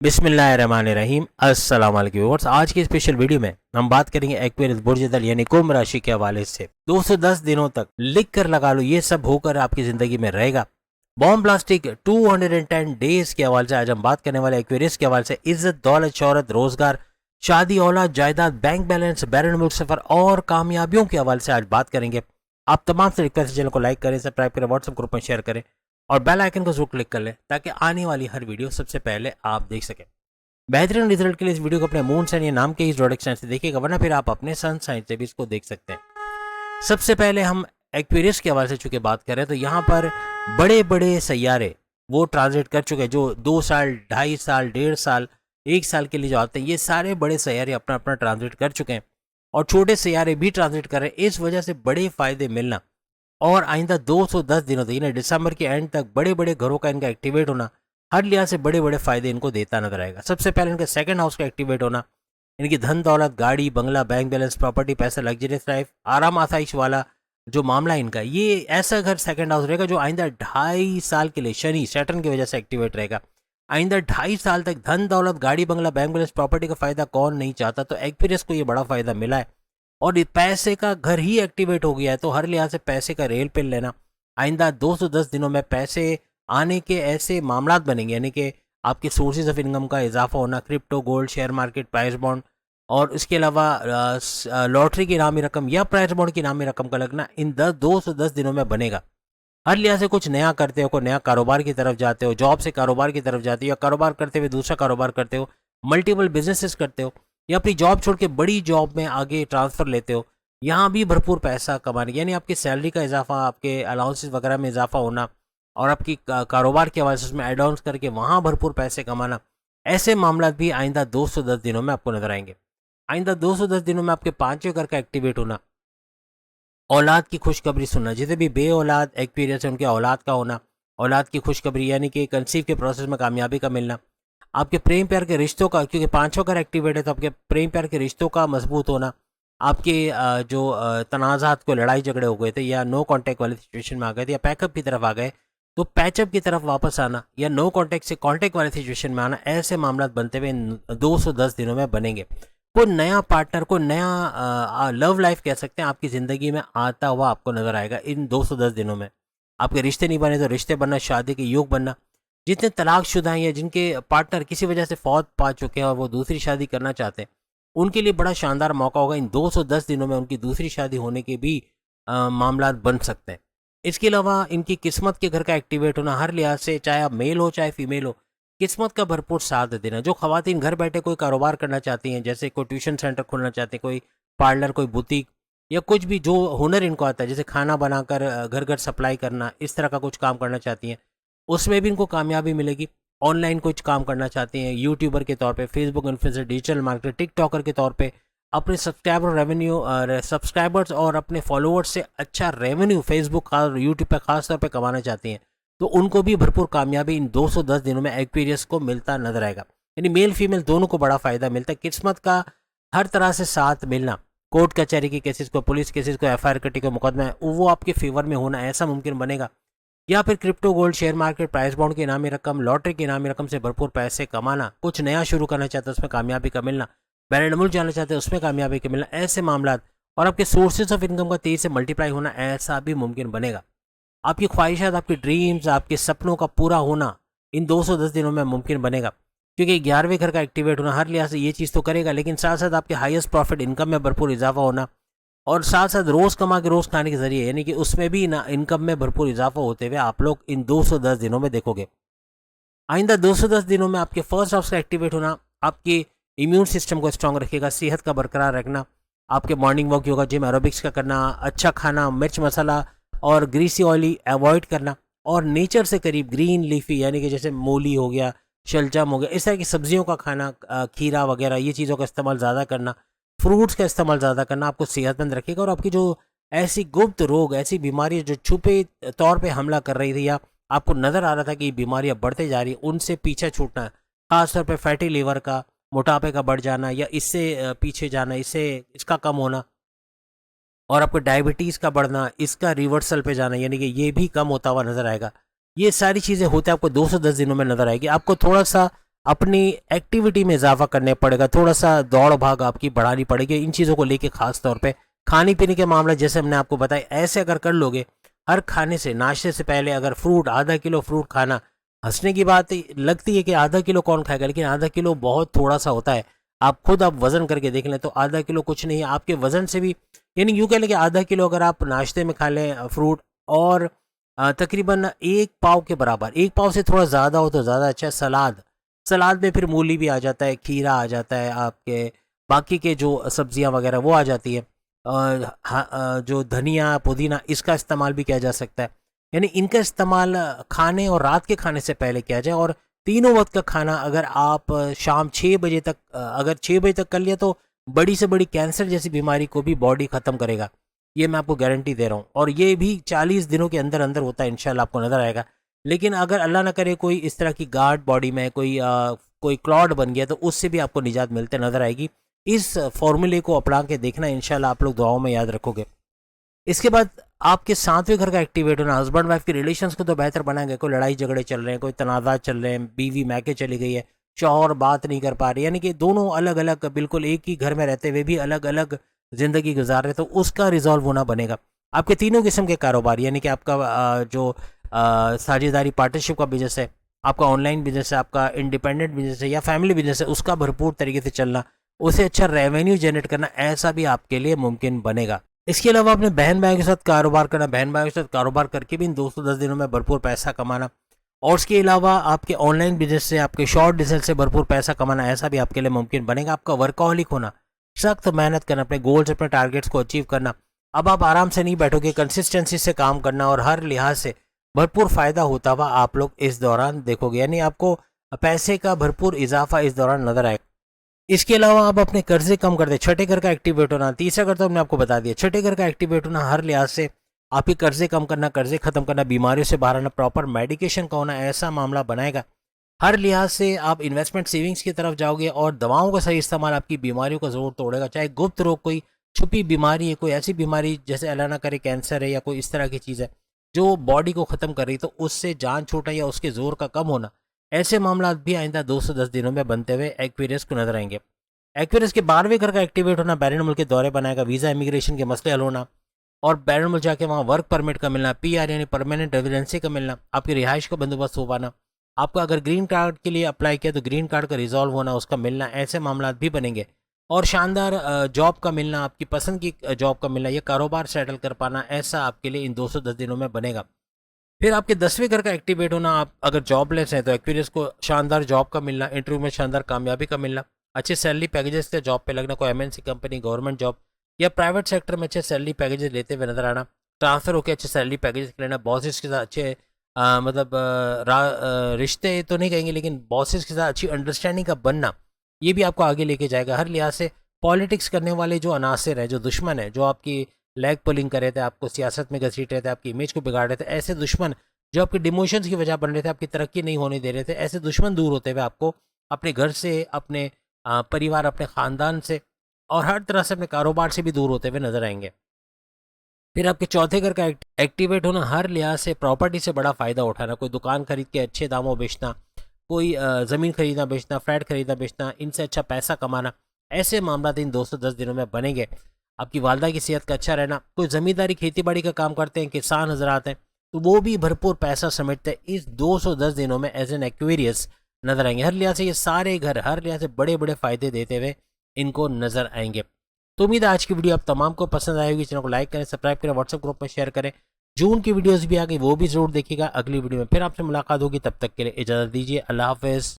बिस्मिल्लाहिर्रहमानिर्रहीम। अस्सलाम वालेकुम व्यूअर्स। आज की स्पेशल वीडियो में हम बात करेंगे एक्वेरियस बुर्ज-ए-दल यानी कुंभ राशि के हवाले से 210 दिनों तक लिख कर लगा लो, ये सब होकर आपकी जिंदगी में रहेगा। बॉम्ब ब्लास्टिक 210 डेज के हवाले से आज हम बात करने वाले एक्वेरियस के हवाले से इज्जत, दौलत, शोहरत, रोजगार, शादी, औलाद, जायदाद, बैंक बैलेंस, बैरन मुल्क सफर और कामयाबियों के हवाले से आज बात करेंगे। आप तमाम से रिक्वेस्ट, चैनल को लाइक करें, सब्सक्राइब करें, व्हाट्सएप ग्रुप में शेयर करें और बेल आइकन को जरूर क्लिक कर लें ताकि आने वाली हर वीडियो सबसे पहले आप देख सकें। बेहतरीन रिजल्ट के लिए इस वीडियो को अपने मून साइन या नाम के ही जोडिक साइन से देखिएगा, वरना फिर आप अपने सन साइन से भी इसको देख सकते हैं। सबसे पहले हम एक्वेरियस के हवाले से चूंकि बात करें तो यहाँ पर बड़े बड़े सैयारे वो ट्रांजिट कर चुके हैं, जो 2 साल, 2.5 साल, 1.5 साल, 1 साल के लिए जो आते हैं, ये सारे बड़े सैयारे अपना अपना ट्रांजिट कर चुके हैं और छोटे सैयारे भी ट्रांजिट कर रहे हैं। इस वजह से बड़े फायदे मिलना और आइंदा 210 दिनों तक यानी दिसंबर के एंड तक बड़े बड़े घरों का इनका एक्टिवेट होना हर लिहाज से बड़े बड़े फायदे इनको देता नजर आएगा। सबसे पहले इनका सेकंड हाउस का एक्टिवेट होना, इनकी धन दौलत, गाड़ी, बंगला, बैंक बैलेंस, प्रॉपर्टी, पैसा, लग्जरियस लाइफ, आराम आसाइश वाला जो मामला इनका, ये ऐसा घर सेकंड हाउस रहेगा जो आइंदा 2.5 साल के लिए शनि सैटर्न की वजह से एक्टिवेट रहेगा। आइंदा 2.5 साल तक धन दौलत, गाड़ी, बंगला, बैंक बैलेंस, प्रॉपर्टी का फायदा कौन नहीं चाहता। तो एक्वेरियस को ये बड़ा फायदा मिला है और ये पैसे का घर ही एक्टिवेट हो गया है, तो हर लिहाज से पैसे का रेल पिल लेना। आइंदा 210 दिनों में पैसे आने के ऐसे मामलात बनेंगे, यानी कि आपके सोर्सेज ऑफ इनकम का इजाफा होना, crypto, gold, share market, price bond और इसके अलावा लॉटरी की इनामी रकम या प्राइस बॉन्ड की इनामी रकम का लगना इन 210 दिनों में बनेगा। हर लिहाज से कुछ नया करते हो, कोई नया कारोबार की तरफ जाते हो, जॉब से कारोबार की तरफ जाते हो या कारोबार करते हुए दूसरा कारोबार करते हो, मल्टीपल बिजनेसेस करते हो या अपनी जॉब छोड़ के बड़ी जॉब में आगे ट्रांसफर लेते हो, यहाँ भी भरपूर पैसा कमाने यानी आपकी सैलरी का इजाफा, आपके अलाउंसेस वगैरह में इजाफा होना और आपकी कारोबार के हवाले से उसमें एड ऑन्स करके वहाँ भरपूर पैसे कमाना, ऐसे मामला भी आइंदा 210 दिनों में आपको नजर आएंगे। आइंदा 210 दिनों में आपके पांचवें घर का एक्टिवेट होना, औलाद की खुशखबरी सुनना, जितने भी बे औलाद एक्वेरियस है उनके औलाद का होना, औलाद की खुशखबरी यानी कि कंसीव के प्रोसेस में कामयाबी का मिलना, आपके प्रेम प्यार के रिश्तों का, क्योंकि पांचों घर एक्टिवेट है तो आपके प्रेम प्यार के रिश्तों का मजबूत होना, आपके जो तनाज़ात को, लड़ाई झगड़े हो गए थे या नो कांटेक्ट वाली सिचुएशन में आ गए थे या पैकअप की तरफ आ गए तो पैचअप की तरफ वापस आना या नो कांटेक्ट से कांटेक्ट वाली सिचुएशन में आना, ऐसे मामला बनते हुए 210 दिनों में बनेंगे। कोई नया पार्टनर, कोई नया लव लाइफ कह सकते हैं आपकी ज़िंदगी में आता हुआ आपको नजर आएगा इन 210 दिनों में। आपके रिश्ते नहीं बने तो रिश्ते बनना, शादी के योग बनना। जितने तलाकशुदा हैं या जिनके पार्टनर किसी वजह से फौत पा चुके हैं और वो दूसरी शादी करना चाहते हैं, उनके लिए बड़ा शानदार मौका होगा। इन 210 दिनों में उनकी दूसरी शादी होने के भी मामला बन सकते हैं। इसके अलावा इनकी किस्मत के घर का एक्टिवेट होना, हर लिहाज से चाहे आप मेल हो चाहे फीमेल हो, किस्मत का भरपूर साथ देना। जो खवातीन घर बैठे कोई कारोबार करना चाहती हैं, जैसे कोई ट्यूशन सेंटर खोलना चाहते हैं, कोई पार्लर, कोई बुटीक या कुछ भी जो हुनर इनको आता है, जैसे खाना बनाकर घर घर सप्लाई करना, इस तरह का कुछ काम करना चाहती हैं, उसमें भी इनको कामयाबी मिलेगी। ऑनलाइन कुछ काम करना चाहते हैं, यूट्यूबर के तौर पे, Facebook influencer, digital marketer, TikToker के तौर पे अपने सब्सक्राइबर्स और अपने फॉलोअर्स से अच्छा रेवेन्यू फेसबुक और यूट्यूब पे खास तौर पे कमाना चाहती हैं, तो उनको भी भरपूर कामयाबी इन 210 दिनों में एक्वेरियस को मिलता नजर आएगा। यानी मेल फीमेल दोनों को बड़ा फायदा मिलता है। किस्मत का हर तरह से साथ मिलना, कोर्ट कचहरी के केसेस को, पुलिस केसेस को, FIR कटी को मुकदमा है वो आपके फेवर में होना ऐसा मुमकिन बनेगा। या फिर crypto, gold, share market, price bond की इनामी रकम, लॉटरी की इनामी रकम से भरपूर पैसे कमाना, कुछ नया शुरू करना चाहते हैं उसमें कामयाबी का मिलना, बैरन मुल्क जाना चाहते हैं उसमें कामयाबी का मिलना, ऐसे मामला और आपके सोर्सेज ऑफ इनकम का तेजी से मल्टीप्लाई होना, ऐसा भी मुमकिन बनेगा। आपकी ख्वाहिशात, आपकी ड्रीम्स, आपके सपनों का पूरा होना इन 210 दिनों में मुमकिन बनेगा, क्योंकि 11वें घर का एक्टिवेट होना हर लिहाज से ये चीज़ तो करेगा, लेकिन साथ साथ आपके हाईएस्ट प्रॉफिट इनकम में भरपूर इजाफा होना और साथ साथ रोज़ कमा के रोज़ खाने के जरिए, यानी कि उसमें भी ना इनकम में भरपूर इजाफा होते हुए आप लोग इन 210 दिनों में देखोगे। आइंदा 210 दिनों में आपके फर्स्ट हाउस का एक्टिवेट होना आपके इम्यून सिस्टम को स्ट्रांग रखेगा, सेहत का बरकरार रखना, आपके morning walk, yoga, gym, aerobics का करना, अच्छा खाना, मिर्च मसाला और ग्रीसी ऑयली अवॉइड करना और नेचर से करीब ग्रीन लीफी यानी कि जैसे मूली हो गया, शलजम हो गया, इस तरह की सब्जियों का खाना, खीरा वगैरह, ये चीज़ों का इस्तेमाल ज़्यादा करना, फ्रूट्स का इस्तेमाल ज़्यादा करना आपको सेहतमंद रखेगा और आपकी जो ऐसी गुप्त रोग, ऐसी बीमारी जो छुपे तौर पे हमला कर रही थी या आपको नज़र आ रहा था कि ये बीमारियाँ बढ़ते जा रही, उनसे पीछे छूटना, खासतौर पे फैटी लीवर का, मोटापे का बढ़ जाना या इससे पीछे जाना, इससे इसका कम होना और आपको डायबिटीज़ का बढ़ना, इसका रिवर्सल पे जाना, यानी कि ये भी कम होता हुआ नजर आएगा। ये सारी चीज़ें होते आपको 210 दिनों में नजर आएगी। आपको थोड़ा सा अपनी एक्टिविटी में इजाफा करने पड़ेगा, थोड़ा सा दौड़ भाग आपकी बढ़ानी पड़ेगी इन चीज़ों को लेके। खास तौर पे खाने पीने के मामला जैसे हमने आपको बताया, ऐसे अगर कर लोगे, हर खाने से नाश्ते से पहले अगर फ्रूट, आधा किलो फ्रूट खाना, हंसने की बात लगती है कि आधा किलो कौन खाएगा, लेकिन आधा किलो बहुत थोड़ा सा होता है। आप खुद आप वजन करके देख लें तो आधा किलो कुछ नहीं है आपके वजन से भी, यानी यूँ कह लें कि आधा किलो अगर आप नाश्ते में खा लें फ्रूट, और तकरीबन 1 पाव के बराबर, 1 पाव से थोड़ा ज़्यादा हो तो ज़्यादा अच्छा है। सलाद, सलाद में फिर मूली भी आ जाता है, खीरा आ जाता है, आपके बाकी के जो सब्जियां वगैरह वो आ जाती है, जो धनिया पुदीना इसका इस्तेमाल भी किया जा सकता है। यानी इनका इस्तेमाल खाने और रात के खाने से पहले किया जाए, और तीनों वक्त का खाना अगर आप शाम 6 बजे तक, अगर 6 बजे तक कर लिया तो बड़ी से बड़ी कैंसर जैसी बीमारी को भी बॉडी ख़त्म करेगा, ये मैं आपको गारंटी दे रहा हूँ। और ये भी 40 दिनों के अंदर अंदर होता है, इंशाल्लाह आपको नज़र आएगा। लेकिन अगर अल्लाह ना करे कोई इस तरह की गार्ड बॉडी में कोई क्लॉट बन गया तो उससे भी आपको निजात मिलते नज़र आएगी। इस फॉर्मूले को अपना के देखना, इंशाल्लाह आप लोग दुआओं में याद रखोगे। इसके बाद आपके सातवें घर का एक्टिवेट होना, हस्बैंड वाइफ के रिलेशंस को तो बेहतर बनाएंगे। कोई लड़ाई झगड़े चल रहे हैं, कोई तनाज़ा चल रहे हैं, बीवी मैके चली गई है, शौहर बात नहीं कर पा रही, यानी कि दोनों अलग अलग, बिल्कुल एक ही घर में रहते हुए भी अलग अलग ज़िंदगी गुजार रहे, तो उसका रिजॉल्व होना बनेगा। आपके तीनों किस्म के कारोबार, यानी कि आपका जो साझेदारी पार्टनरशिप का बिजनेस है, आपका ऑनलाइन बिजनेस है, आपका इंडिपेंडेंट बिजनेस है या फैमिली बिजनेस है, उसका भरपूर तरीके से चलना, उसे अच्छा रेवेन्यू जनरेट करना, ऐसा भी आपके लिए मुमकिन बनेगा। इसके अलावा अपने बहन भाई के साथ कारोबार करना, बहन भाई के साथ कारोबार करके भी इन 210 दिनों में भरपूर पैसा कमाना, और उसके अलावा आपके ऑनलाइन बिजनेस से, आपके शॉर्ट डिस्टेंस से भरपूर पैसा कमाना, ऐसा भी आपके लिए मुमकिन बनेगा। आपका वर्कaholic होना, सख्त मेहनत करना, अपने गोल्स, अपने टारगेट्स को अचीव करना। अब आप आराम से नहीं बैठोगे, कंसिस्टेंसी से काम करना, और हर लिहाज से भरपूर फ़ायदा होता हुआ आप लोग इस दौरान देखोगे, यानी आपको पैसे का भरपूर इजाफा इस दौरान नजर आएगा। इसके अलावा आप अपने कर्जे कम कर दे, छठे घर का एक्टिवेट होना, तीसरा घर तो हमने आपको बता दिया, छठे घर का एक्टिवेट होना, हर लिहाज से आपके कर्जे कम करना, कर्जे खत्म करना, बीमारियों से बाहर आना, प्रॉपर मेडिकेशन का होना, ऐसा मामला बनाएगा। हर लिहाज से आप इन्वेस्टमेंट सेविंग्स की तरफ जाओगे, और दवाओं का सही इस्तेमाल आपकी बीमारियों का ज़रूर तोड़ेगा। चाहे गुप्त रोग, कोई छुपी बीमारी है, कोई ऐसी बीमारी जैसे अल्लाह ना करे कैंसर है या कोई इस तरह की चीज़ है जो बॉडी को ख़त्म कर रही, तो उससे जान छूटना या उसके जोर का कम होना, ऐसे मामला भी आइंदा 210 दिनों में बनते हुए एक्वेरियस को नजर आएंगे। एक्वेरियस के 12वें घर का एक्टिवेट होना, बैरून मुल्क के दौरे बनाएगा, वीज़ा इमिग्रेशन के मसले हल होना, और बैरून मुल्क जाके वहाँ वर्क परमिट का मिलना, पीआर यानी परमानेंट रेजिडेंसी का मिलना, आपकी रिहाइश का बंदोबस्त हो पाना, आपका अगर ग्रीन कार्ड के लिए अप्लाई किया तो ग्रीन कार्ड का रिजॉल्व होना, उसका मिलना, ऐसे मामला भी बनेंगे। और शानदार जॉब का मिलना, आपकी पसंद की जॉब का मिलना, यह कारोबार सेटल कर पाना, ऐसा आपके लिए इन 210 दिनों में बनेगा। फिर आपके 10वें घर का एक्टिवेट होना, आप अगर जॉबलेस हैं तो एक्वेरियस को शानदार जॉब का मिलना, इंटरव्यू में शानदार कामयाबी का मिलना, अच्छे सैलरी पैकेजेस के जॉब पे लगना, कोई एमएनसी कंपनी, गवर्नमेंट जॉब या प्राइवेट सेक्टर में अच्छे सैलरी पैकेजेस लेते हुए नजर आना, ट्रांसफर होकर अच्छे सैलरी पैकेजेस लेना, बॉसेस के साथ अच्छे रिश्ते तो नहीं कहेंगे, लेकिन बॉसेस के साथ अच्छी अंडरस्टैंडिंग का बनना, ये भी आपको आगे लेके जाएगा। हर लिहाज से पॉलिटिक्स करने वाले जो अनासर हैं, जो दुश्मन है, जो आपकी लेग पुलिंग कर रहे थे, आपको सियासत में घसीट रहे थे, आपकी इमेज को बिगाड़ रहे थे, ऐसे दुश्मन जो आपके डिमोशंस की वजह बन रहे थे, आपकी तरक्की नहीं होने दे रहे थे, ऐसे दुश्मन दूर होते हुए आपको अपने घर से, अपने परिवार, अपने ख़ानदान से, और हर तरह से अपने कारोबार से भी दूर होते हुए नजर आएंगे। फिर आपके चौथे घर का एक्टिवेट होना, हर लिहाज से प्रॉपर्टी से बड़ा फ़ायदा उठाना, कोई दुकान खरीद के अच्छे दामों बेचना, कोई ज़मीन खरीदना बेचना, फ्लैट खरीदना बेचना, इनसे अच्छा पैसा कमाना, ऐसे मामला इन 210 दिनों में बनेंगे। आपकी वालदा की सेहत का अच्छा रहना, कोई ज़मींदारी खेती बाड़ी का काम करते हैं, किसान नजर आते हैं, तो वो भी भरपूर पैसा समेटते हैं इस 210 दिनों में एज एन एक्वेरियस नजर आएंगे। हर लिहाज से ये सारे घर हर लिहाज से बड़े बड़े फ़ायदे देते हुए इनको नजर आएंगे। तो उम्मीद है आज की वीडियो आप तमाम को पसंद आएगी। चैनल को लाइक करें, सब्सक्राइब करें, व्हाट्सएप ग्रुप में शेयर करें। जून की वीडियोस भी आ गई, वो भी जरूर देखिएगा। अगली वीडियो में फिर आपसे मुलाकात होगी, तब तक के लिए इजाज़त दीजिए। अल्लाह हाफिज़।